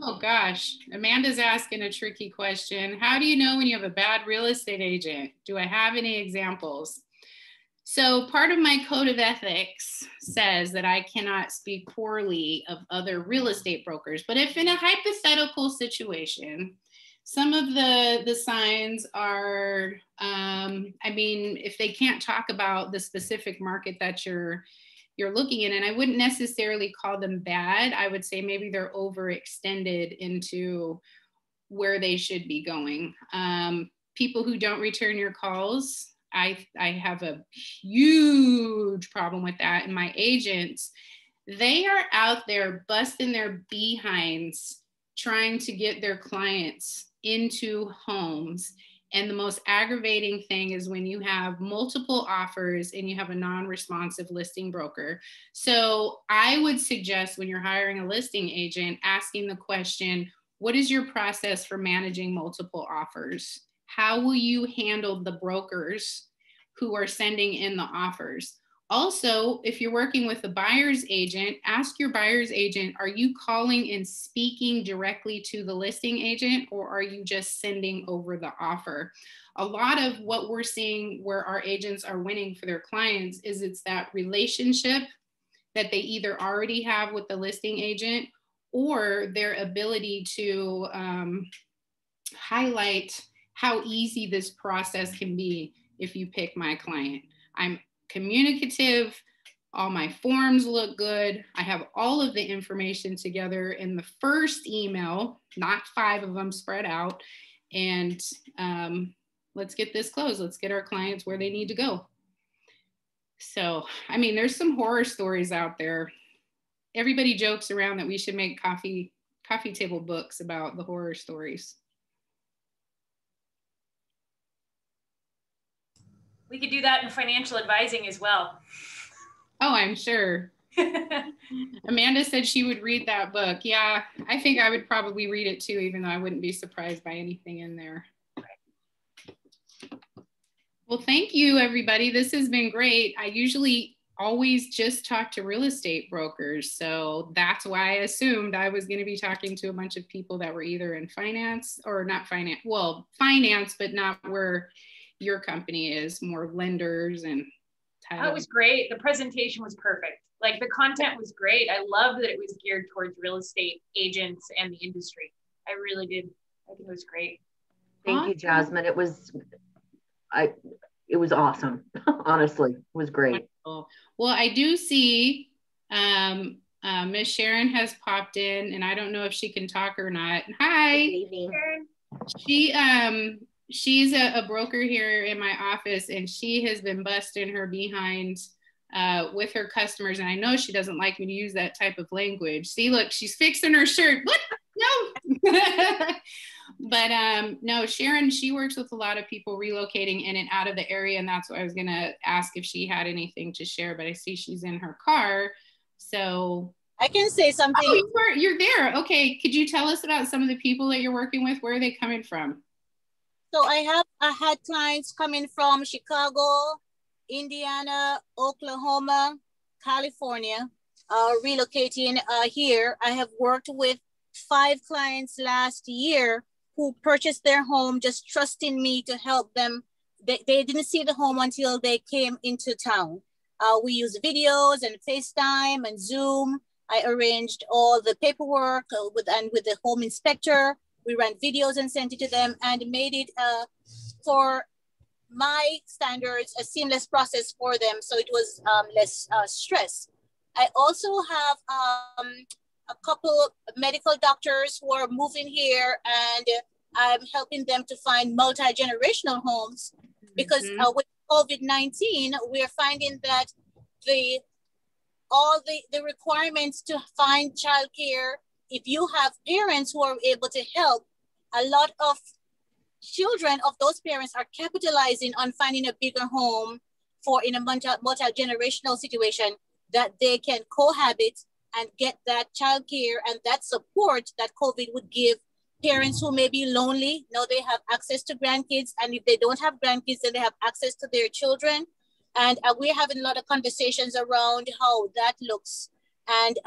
Oh gosh, Amanda's asking a tricky question. How do you know when you have a bad real estate agent? Do I have any examples? So part of my code of ethics says that I cannot speak poorly of other real estate brokers, but if in a hypothetical situation, some of the signs are, I mean, if they can't talk about the specific market that you're looking in, and I wouldn't necessarily call them bad, I would say maybe they're overextended into where they should be going. People who don't return your calls, I have a huge problem with that. And my agents, they are out there busting their behinds trying to get their clients into homes. And the most aggravating thing is when you have multiple offers and you have a non-responsive listing broker. So I would suggest when you're hiring a listing agent, asking the question, what is your process for managing multiple offers? How will you handle the brokers who are sending in the offers? Also, if you're working with a buyer's agent, ask your buyer's agent, are you calling and speaking directly to the listing agent, or are you just sending over the offer? A lot of what we're seeing where our agents are winning for their clients is it's that relationship that they either already have with the listing agent, or their ability to highlight how easy this process can be if you pick my client. I'm communicative, all my forms look good. I have all of the information together in the first email, not 5 of them spread out. And let's get this closed. Let's get our clients where they need to go. So, I mean, there's some horror stories out there. Everybody jokes around that we should make coffee table books about the horror stories. We could do that in financial advising as well. Oh, I'm sure. Amanda said she would read that book. Yeah, I think I would probably read it too, even though I wouldn't be surprised by anything in there. Well, thank you, everybody. This has been great. I usually always just talk to real estate brokers. So that's why I assumed I was going to be talking to a bunch of people that were either in finance or not finance, well, finance, but not where your company is, more lenders and title. That was great. The presentation was perfect. Like the content was great. I love that it was geared towards real estate agents and the industry. I really did. I think it was great. Thank you, Jasmine. It was awesome. Honestly, it was great. Wonderful. Well, I do see Miss Sharon has popped in, and I don't know if she can talk or not. Hi. Good evening. She's a broker here in my office, and she has been busting her behind with her customers. And I know she doesn't like me to use that type of language. See, look, she's fixing her shirt. What? No. But no, Sharon, she works with a lot of people relocating in and out of the area. And that's what I was going to ask if she had anything to share, but I see she's in her car. So I can say something. Oh, you're there. Okay. Could you tell us about some of the people that you're working with? Where are they coming from? So I had clients coming from Chicago, Indiana, Oklahoma, California, relocating here. I have worked with 5 clients last year who purchased their home just trusting me to help them. They didn't see the home until they came into town. We use videos and FaceTime and Zoom. I arranged all the paperwork with the home inspector. We ran videos and sent it to them and made it for my standards a seamless process for them, so it was less stress. I also have a couple of medical doctors who are moving here, and I'm helping them to find multi-generational homes because with COVID-19, we're finding that all the requirements to find childcare, if you have parents who are able to help, a lot of children of those parents are capitalizing on finding a bigger home for in a multi-generational situation that they can cohabit and get that child care and that support that COVID would give parents who may be lonely. Now they have access to grandkids, and if they don't have grandkids, then they have access to their children. And we're having a lot of conversations around how that looks. And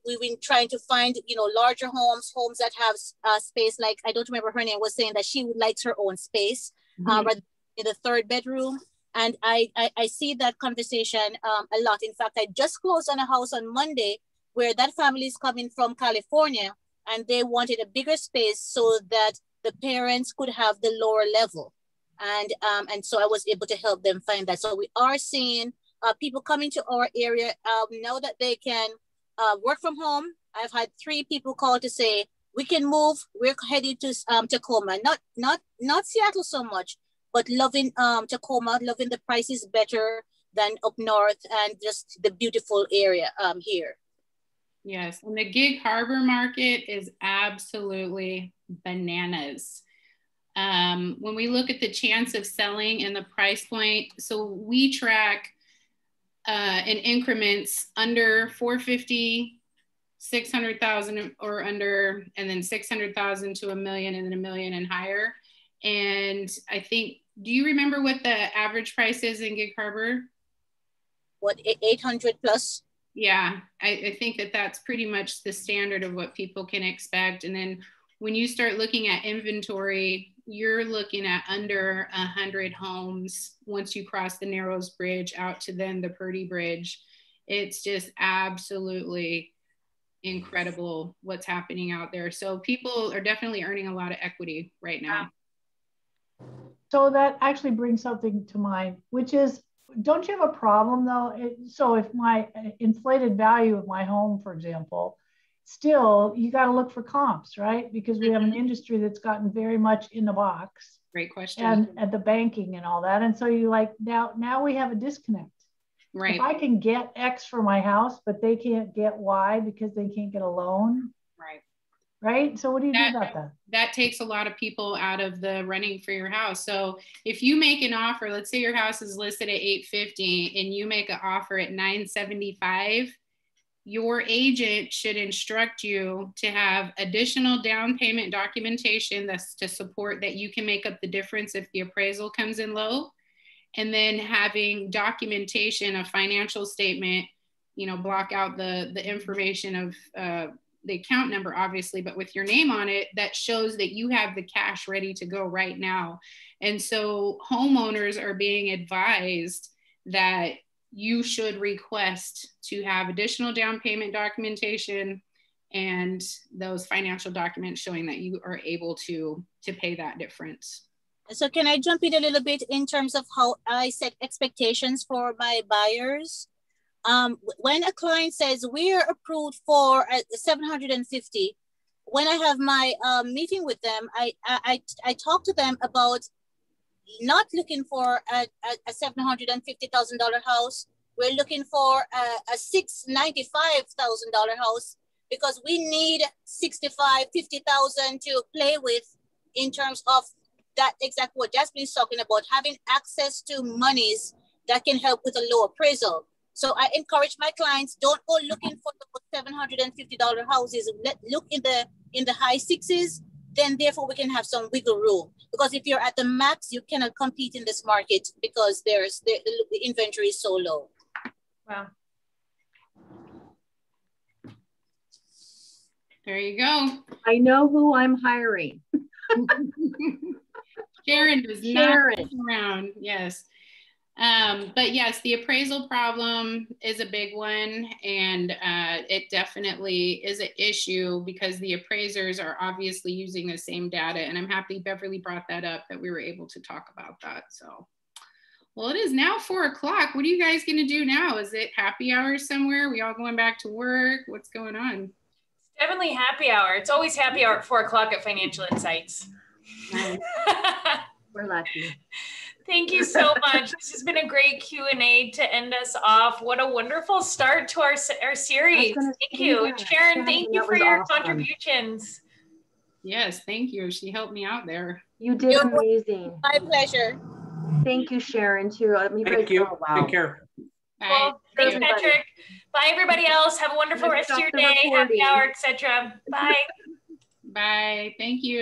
we've been trying to find, you know, larger homes that have space. Like, I don't remember, her name was saying that she would like her own space, rather in the 3rd bedroom. And I see that conversation a lot. In fact, I just closed on a house on Monday where that family is coming from California, and they wanted a bigger space so that the parents could have the lower level. And so I was able to help them find that. So we are seeing people coming to our area now that they can work from home. I've had 3 people call to say, we can move, we're headed to Tacoma, not Seattle so much, but loving Tacoma, loving the prices better than up north, and just the beautiful area here. Yes, and the Gig Harbor market is absolutely bananas. When we look at the chance of selling and the price point, so we track in increments under 450, 600,000 or under, and then 600,000 to $1 million, and then $1 million and higher. And I think, do you remember what the average price is in Gig Harbor? What, 800 plus? Yeah, I think that's pretty much the standard of what people can expect. And then when you start looking at inventory, you're looking at under 100 homes once you cross the Narrows Bridge out to then the Purdy Bridge. It's just absolutely incredible what's happening out there. So people are definitely earning a lot of equity right now. So that actually brings something to mind, which is, don't you have a problem though? So if my inflated value of my home, for example, still you got to look for comps, right? Because we have an industry that's gotten very much in the box. Great question. And the banking and all that. And so you like, now we have a disconnect. Right. If I can get X for my house, but they can't get Y because they can't get a loan. Right. Right. So what do you do about that? That takes a lot of people out of the running for your house. So if you make an offer, let's say your house is listed at $850 and you make an offer at $975, your agent should instruct you to have additional down payment documentation that's to support that you can make up the difference if the appraisal comes in low. And then having documentation, a financial statement, you know, block out the information of the account number, obviously, but with your name on it, that shows that you have the cash ready to go right now. And so homeowners are being advised that you should request to have additional down payment documentation and those financial documents showing that you are able to pay that difference. So can I jump in a little bit in terms of how I set expectations for my buyers? When a client says we're approved for 750, when I have my meeting with them, I talk to them about not looking for a $750,000 house. We're looking for a $695,000 house because we need $65,000-$50,000 to play with in terms of that exact what Jasmine's talking about, having access to monies that can help with a low appraisal. So I encourage my clients, don't go looking for the $750 houses. Look in the high sixes, then therefore we can have some wiggle room. Because if you're at the max, you cannot compete in this market because the inventory is so low. Wow. There you go. I know who I'm hiring. Sharon does not mess around. Yes. But yes, the appraisal problem is a big one, and it definitely is an issue because the appraisers are obviously using the same data, and I'm happy Beverly brought that up, that we were able to talk about that. So, well, it is now 4 o'clock. What are you guys going to do now? Is it happy hour somewhere? We all going back to work? What's going on? Definitely happy hour. It's always happy hour at 4 o'clock at Financial Insights. Nice. We're lucky. Thank you so much. This has been a great Q&A to end us off. What a wonderful start to our series. Thank you. Sharon, thank you for your contributions. Yes, thank you. She helped me out there. You did amazing. My pleasure. Thank you, Sharon, too. Thank you. Take care. Well, thanks, Patrick. Bye, everybody else. Have a wonderful rest of your day. Happy hour, etc. Bye. Bye. Thank you.